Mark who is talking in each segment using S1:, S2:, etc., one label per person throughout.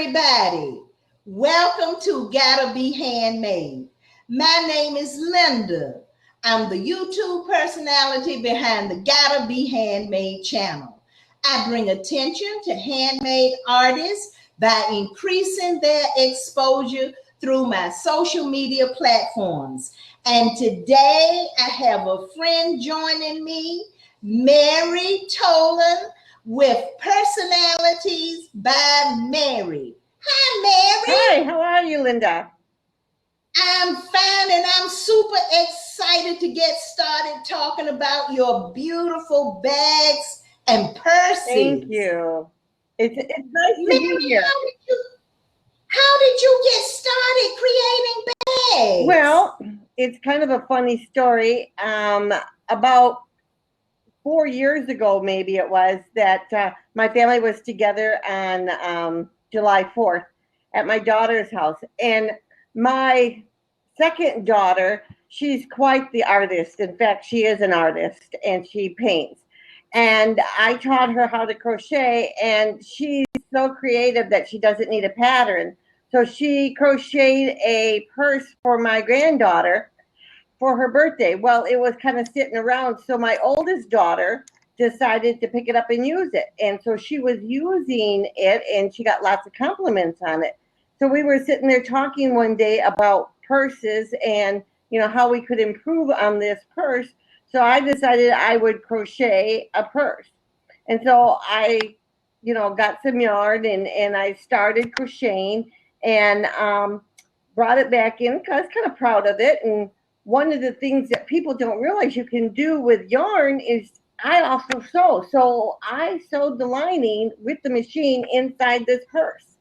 S1: everybody. Welcome to Gotta Be Handmade. My name is Linda. I'm the YouTube personality behind the Gotta Be Handmade channel. I bring attention to handmade artists by increasing their exposure through my social media platforms. And today I have a friend joining me, Mary Toland, with Personalities by Mary. Hi,
S2: Hi,
S1: Mary.
S2: how are you, Linda?
S1: I'm fine and I'm super excited to get started talking about your beautiful bags and
S2: Thank
S1: purses.
S2: you. It's nice to be
S1: Mary,
S2: here.
S1: how did you get started creating bags?
S2: Well, it's kind of a funny story. About 4 years ago, maybe it was, that my family was together on July 4th at my daughter's house. And my second daughter, she's quite the artist. In fact, she is an artist and she paints. And I taught her how to crochet, and she's so creative that she doesn't need a pattern. So she crocheted a purse for my granddaughter for her birthday. Well, it was kind of sitting around. So my oldest daughter decided to pick it up and use it. And so she was using it and she got lots of compliments on it. So we were sitting there talking one day about purses and, how we could improve on this purse. So I decided I would crochet a purse. And so I, got some yarn and I started crocheting and brought it back in because I was kind of proud of it. And one of the things that people don't realize you can do with yarn is I also sew. So I sewed the lining with the machine inside this purse.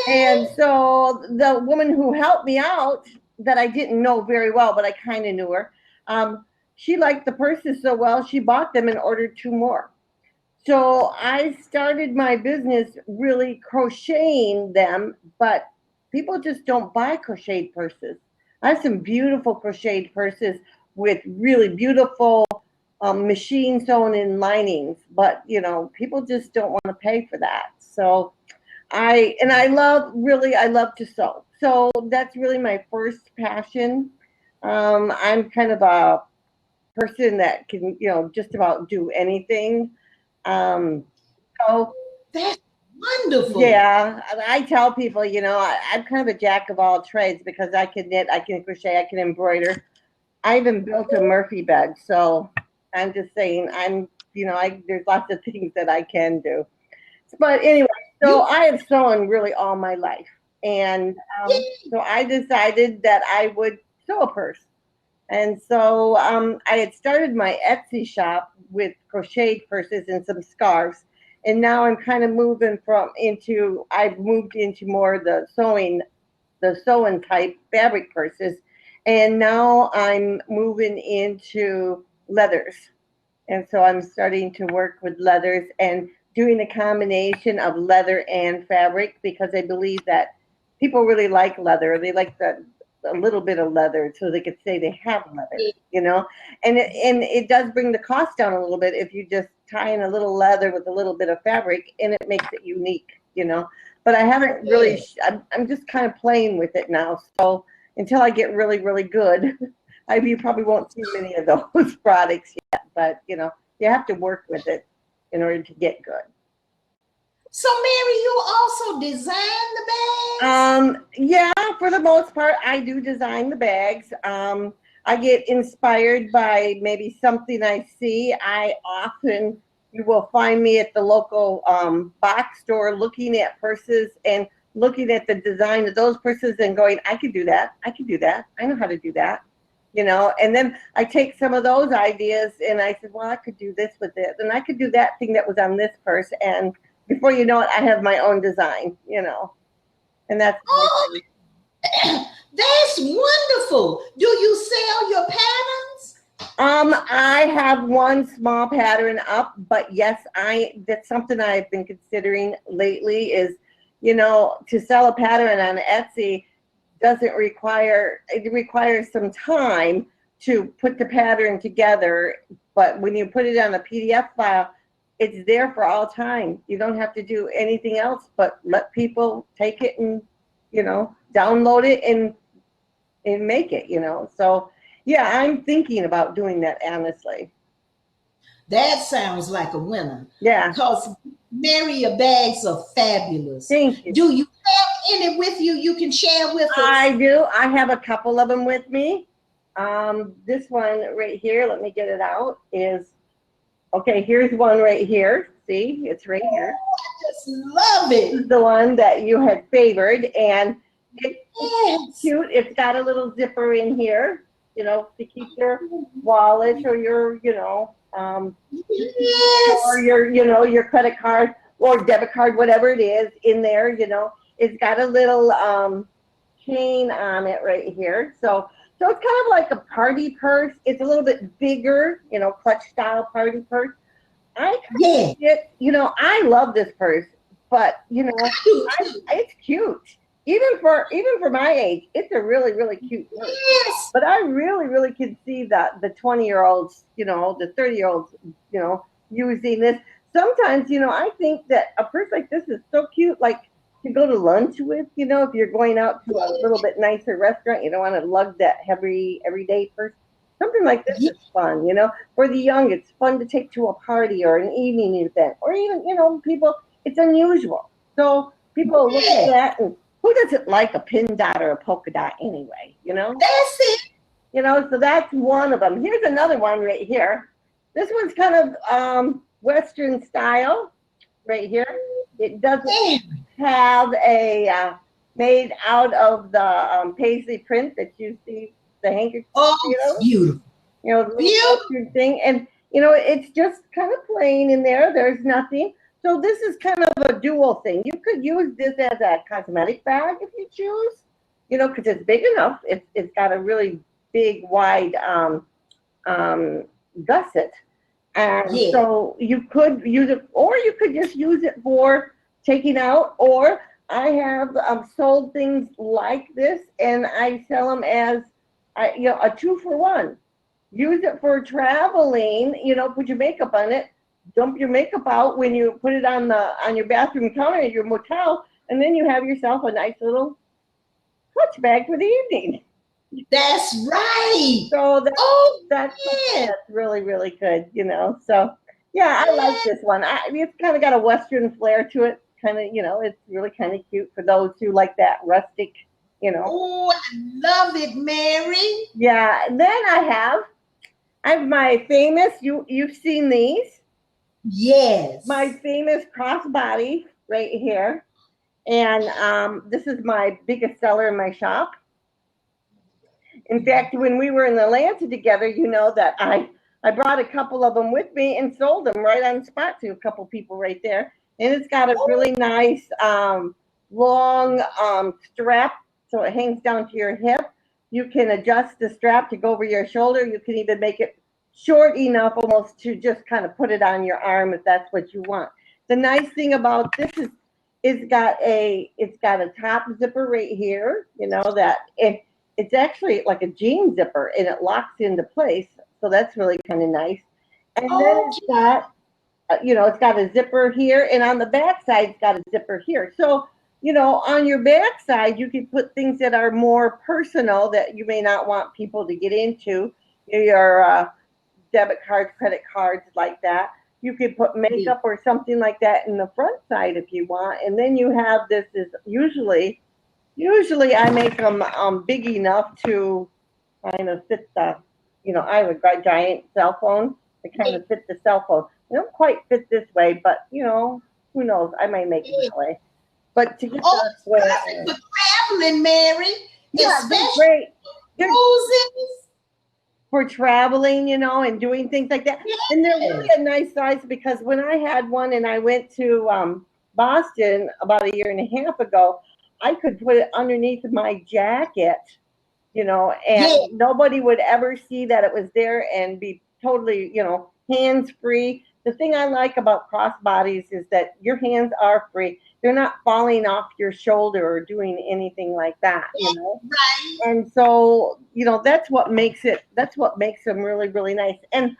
S2: And
S1: Okay.
S2: so the woman who helped me out, that I didn't know very well, but I kind of knew her, she liked the purses so well, she bought them and ordered two more. So I started my business really crocheting them, but people just don't buy crocheted purses. I have some beautiful crocheted purses with really beautiful machine sewn in linings, but people just don't want to pay for that. So I love to sew. So that's really my first passion. I'm kind of a person that can, just about do anything. Um, so
S1: That's wonderful.
S2: yeah, I tell people, I'm kind of a jack of all trades because I can knit, I can crochet, I can embroider. I even built a Murphy bed. So I'm just saying, there's lots of things that I can do. But anyway, so
S1: You
S2: I have sewn really all my life. And so I decided that I would sew a purse. And so I had started my Etsy shop with crocheted purses and some scarves. And now I'm kind of I've moved into more the sewing type fabric purses. And now I'm moving into leathers. And so I'm starting to work with leathers and doing a combination of leather and fabric because I believe that people really like leather. They like a little bit of leather so they could say they have leather. And it does bring the cost down a little bit if you just tie in a little leather with a little bit of fabric, and it makes it unique. But I haven't really,
S1: did.
S2: I'm just kind of playing with it now. So until I get really, really good, you probably won't see many of those products yet. But, you have to work with it in order to get good.
S1: So, Mary, you also design the bags?
S2: Yeah, for the most part, I do design the bags. I get inspired by maybe something I see. You will find me at the local box store looking at purses and looking at the design of those purses and going, I could do that. I could do that. I know how to do that. And then I take some of those ideas and I said, well, I could do this with it. And I could do that thing that was on this purse. And before you know it, I have my own design. And that's
S1: Oh, that's wonderful. Do you sell your patterns?
S2: I have one small pattern up, but yes, that's something I've been considering lately is, to sell a pattern on Etsy it requires some time to put the pattern together, but when you put it on a PDF file, it's there for all time. You don't have to do anything else but let people take it and, download it and make it, So yeah, I'm thinking about doing that honestly.
S1: That sounds like a winner.
S2: Yeah.
S1: Because Mary, your bags are fabulous.
S2: Thank you.
S1: Do you have any with you can share with us?
S2: I do. I have a couple of them with me. This one right here, let me get it out, is okay. Here's one right here. See, it's right here.
S1: I just love
S2: This
S1: it.
S2: is the one that you had favored, and it's
S1: Yes.
S2: cute. It's got a little zipper in here, to keep your wallet or your, or
S1: Yes.
S2: your credit card or debit card, whatever it is, in there. It's got a little chain on it right here. So it's kind of like a party purse. It's a little bit bigger, clutch style party purse. I kind of
S1: Yes.
S2: see it, I love this purse, but
S1: I do too.
S2: it's cute. Even for my age, it's a really, really cute purse.
S1: Yes.
S2: But I really, really can see that the 20-year-olds, the 30-year-olds, using this. Sometimes, I think that a purse like this is so cute, like to go to lunch with, if you're going out to a little bit nicer restaurant, you don't want to lug that heavy everyday purse. Something like this
S1: Yes.
S2: is fun, For the young, it's fun to take to a party or an evening event, or even, people, it's unusual. So people look at
S1: Yes.
S2: that, and who doesn't like a pin dot or a polka dot anyway,
S1: That's it.
S2: So that's one of them. Here's another one right here. This one's kind of Western style right here. It doesn't
S1: Yeah.
S2: have a made out of the paisley print that you see the handkerchief,
S1: Oh, it's beautiful.
S2: the little
S1: Beautiful.
S2: Western thing. And, it's just kind of plain in there. There's nothing. So this is kind of a dual thing. You could use this as a cosmetic bag if you choose, because it's big enough. It's got a really big, wide um, gusset. And
S1: Yeah.
S2: so you could use it, or you could just use it for taking out. Or I have sold things like this, and I sell them as a 2-for-1. Use it for traveling. Put your makeup on it. Dump your makeup out when you put it on your bathroom counter at your motel, and then you have yourself a nice little clutch bag for the evening.
S1: That's right.
S2: So
S1: Oh,
S2: that's something
S1: yeah.
S2: that's really, really good. So yeah, I like this one. It's kind of got a Western flair to it. Kind of, it's really kind of cute for those who like that rustic.
S1: Oh, I love it, Mary.
S2: Yeah. Then I have my famous. You've seen these. My
S1: Yes.
S2: famous crossbody right here, and this is my biggest seller in my shop. In fact, when we were in Atlanta together, you know that I brought a couple of them with me and sold them right on the spot to a couple people right there. And it's got a really nice long strap, so it hangs down to your hip. You can adjust the strap to go over your shoulder. You can even make it short enough almost to just kind of put it on your arm if that's what you want. The nice thing about this is it's got a top zipper right here, that it's actually like a jean zipper and it locks into place. So that's really kind of nice. And then
S1: Okay.
S2: it's got a zipper here, and on the back side, it's got a zipper here. So, on your back side, you can put things that are more personal that you may not want people to get into, your debit cards, credit cards, like that. You could put makeup or something like that in the front side if you want. And then you have this is usually I make them big enough to kind of fit I have a giant cell phone that kind of fit the cell phone. They don't quite fit this way, but who knows? I might make it that way. But to get
S1: Oh,
S2: the
S1: it's
S2: square,
S1: perfect for traveling, Mary,
S2: yeah, they're
S1: especially
S2: great. They're
S1: cruises.
S2: for traveling, and doing things like that. And they're really
S1: Yes.
S2: a nice size because when I had one and I went to Boston about a year and a half ago, I could put it underneath my jacket, and
S1: Yes.
S2: nobody would ever see that it was there and be totally, hands free. The thing I like about crossbodies is that your hands are free. They're not falling off your shoulder or doing anything like that.
S1: Right.
S2: And so, that's what makes them really, really nice. And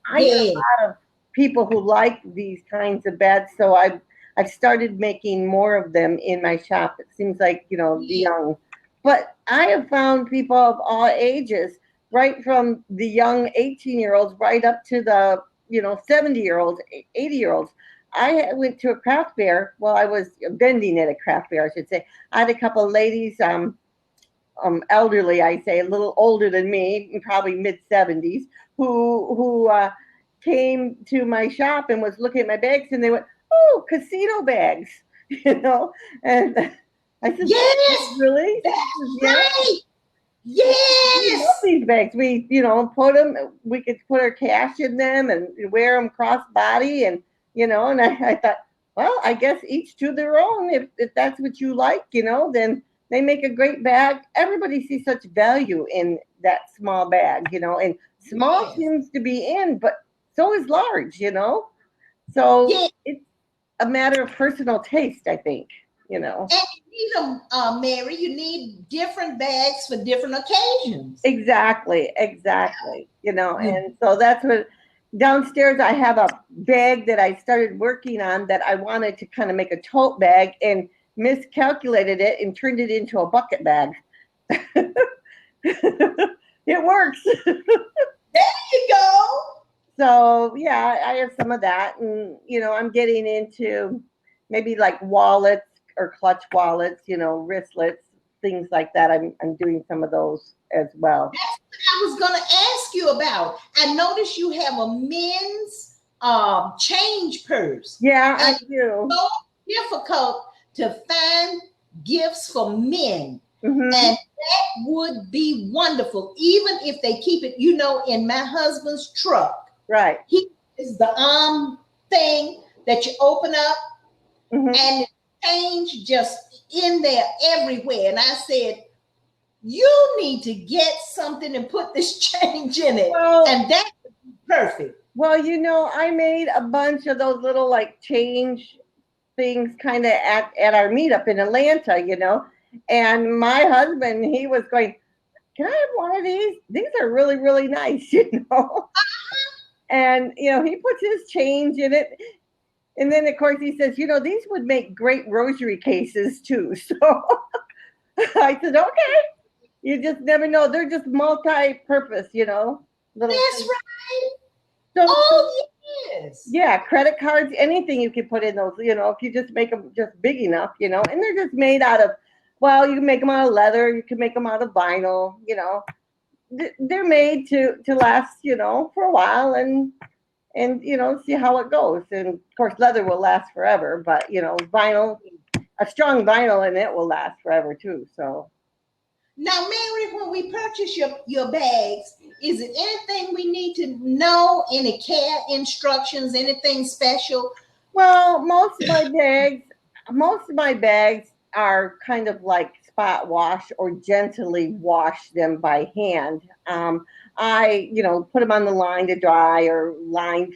S2: I get a
S1: Yes.
S2: lot of people who like these kinds of bags. So I've started making more of them in my shop. It seems like, the
S1: Yeah.
S2: young, but I have found people of all ages, right from the young 18-year-olds right up to the 70-year-olds, 80-year-olds. I went to a craft fair. Well, I was vending at a craft fair, I should say. I had a couple of ladies, elderly, I say, a little older than me, probably mid 70s, who came to my shop and was looking at my bags, and they went, "Oh, casino bags," you know. And I said,
S1: Yes,
S2: "Really?" She
S1: that's
S2: says, "Yeah,
S1: right.
S2: we love
S1: Yes.
S2: these bags. We, put them. We could put our cash in them and wear them cross body, and And I thought, well, I guess each to their own. If that's what you like, then they make a great bag. Everybody sees such value in that small bag, and small
S1: Yes.
S2: seems to be in, but so is large. So
S1: Yes.
S2: it's a matter of personal taste, I think.
S1: And you need them, Mary. You need different bags for different occasions.
S2: Exactly, exactly.
S1: You
S2: And so that's what downstairs I have a bag that I started working on that I wanted to kind of make a tote bag and miscalculated it and turned it into a bucket bag. It works.
S1: you go.
S2: So yeah, I have some of that, and I'm getting into maybe like wallets or clutch wallets, wristlets, things like that. I'm doing some of those as well.
S1: I was going to ask you about. I noticed you have a men's change purse,
S2: Yeah, I
S1: and it's
S2: do.
S1: so difficult to find gifts for men.
S2: Hmm.
S1: And that would be wonderful, even if they keep it, in my husband's truck.
S2: Right.
S1: He is the thing that you open up
S2: Hmm.
S1: and change just in there everywhere. And I said, you need to get something and put this change in it.
S2: Well,
S1: And that's perfect.
S2: well, I made a bunch of those little like change things kind of at our meetup in Atlanta, and my husband, he was going, "Can I have one of these? These are really, really nice," And he puts his change in it, and then of course he says, "These would make great rosary cases too." So I said, "Okay." You just never know. They're just multi-purpose, little
S1: That's
S2: things.
S1: right.
S2: So
S1: Oh, yes.
S2: yeah, credit cards, anything you can put in those, if you just make them just big enough, and they're just made out of, well, you can make them out of leather, you can make them out of vinyl, they're made to last, for a while and see how it goes. And of course, leather will last forever, but vinyl, a strong vinyl in it will last forever too. So.
S1: Now, Mary, when we purchase your bags, is it anything we need to know? Any care instructions? Anything special?
S2: Well, most of my bags are kind of like spot wash or gently wash them by hand. I, put them on the line to dry or lay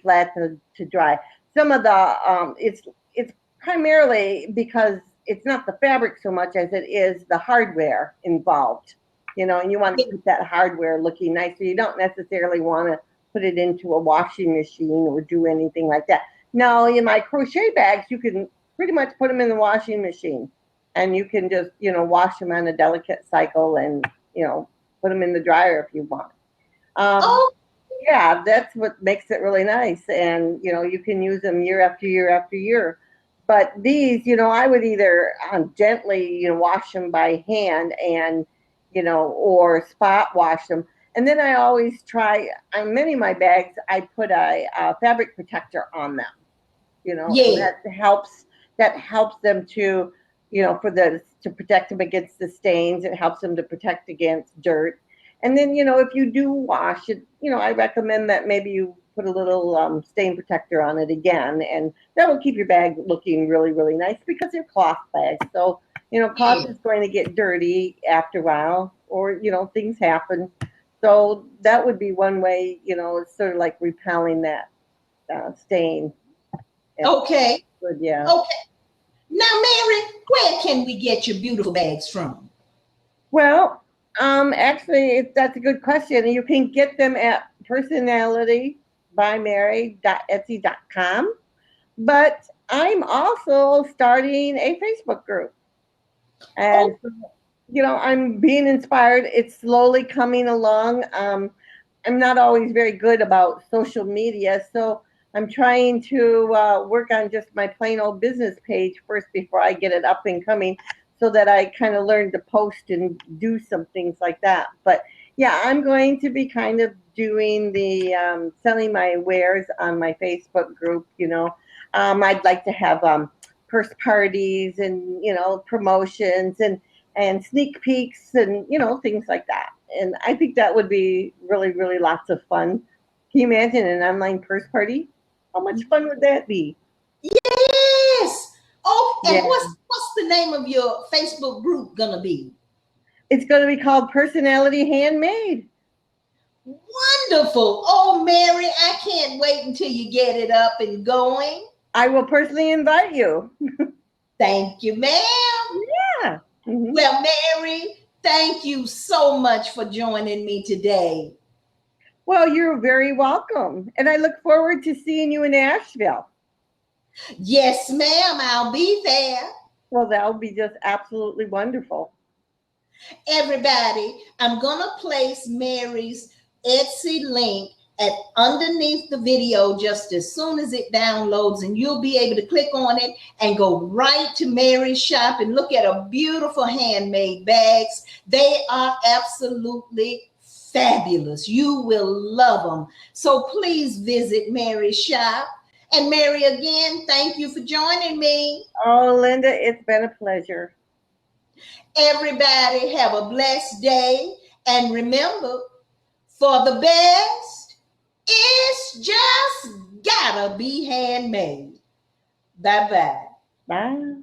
S2: flat to dry. Some of the it's primarily because it's not the fabric so much as it is the hardware involved. And you want to keep that hardware looking nice, so you don't necessarily want to put it into a washing machine or do anything like that. Now, in my crochet bags, you can pretty much put them in the washing machine, and you can just wash them on a delicate cycle, and put them in the dryer if you want. Um,
S1: Oh,
S2: yeah, that's what makes it really nice, and you can use them year after year after year. But these, I would either gently, wash them by hand and or spot wash them. And then I always try on many of my bags. I put a fabric protector on them, and
S1: yeah.
S2: that helps them to to protect them against the stains. It helps them to protect against dirt. And then if you do wash it, I recommend that maybe you put a little stain protector on it again, and that will keep your bag looking really, really nice because they're cloth bags. So cloth
S1: Yeah.
S2: is going to get dirty after a while, or things happen. So that would be one way. It's sort of like repelling that stain. If
S1: Okay.
S2: good, yeah.
S1: Okay. Now, Mary, where can we get your beautiful bags from?
S2: Well, actually, that's a good question. You can get them at personality by Mary.etsy.com. But I'm also starting a Facebook group.
S1: Oh,
S2: And I'm being inspired. It's slowly coming along. I'm not always very good about social media, so I'm trying to work on just my plain old business page first before I get it up and coming, so that I kind of learn to post and do some things like that. But yeah, I'm going to be kind of doing the selling my wares on my Facebook group. I'd like to have purse parties and promotions and sneak peeks and things like that. And I think that would be really, really lots of fun. Can you imagine an online purse party? How much fun would that be?
S1: yes. Oh, and
S2: Yeah.
S1: what's the name of your Facebook group gonna be?
S2: It's going to be called Personality Handmade.
S1: Wonderful. Oh, Mary, I can't wait until you get it up and going.
S2: I will personally invite you.
S1: Thank you, ma'am.
S2: Yeah. Hmm.
S1: Well, Mary, thank you so much for joining me today.
S2: Well, you're very welcome. And I look forward to seeing you in Asheville.
S1: Yes, ma'am, I'll be there.
S2: Well, that'll be just absolutely wonderful.
S1: Everybody, I'm going to place Mary's Etsy link at underneath the video just as soon as it downloads, and you'll be able to click on it and go right to Mary's shop and look at her beautiful handmade bags. They are absolutely fabulous. You will love them. So please visit Mary's shop. And Mary, again, thank you for joining me.
S2: Oh, Linda, it's been a pleasure.
S1: Everybody have a blessed day. And remember, for the best, it's just gotta be handmade. Bye bye.
S2: Bye.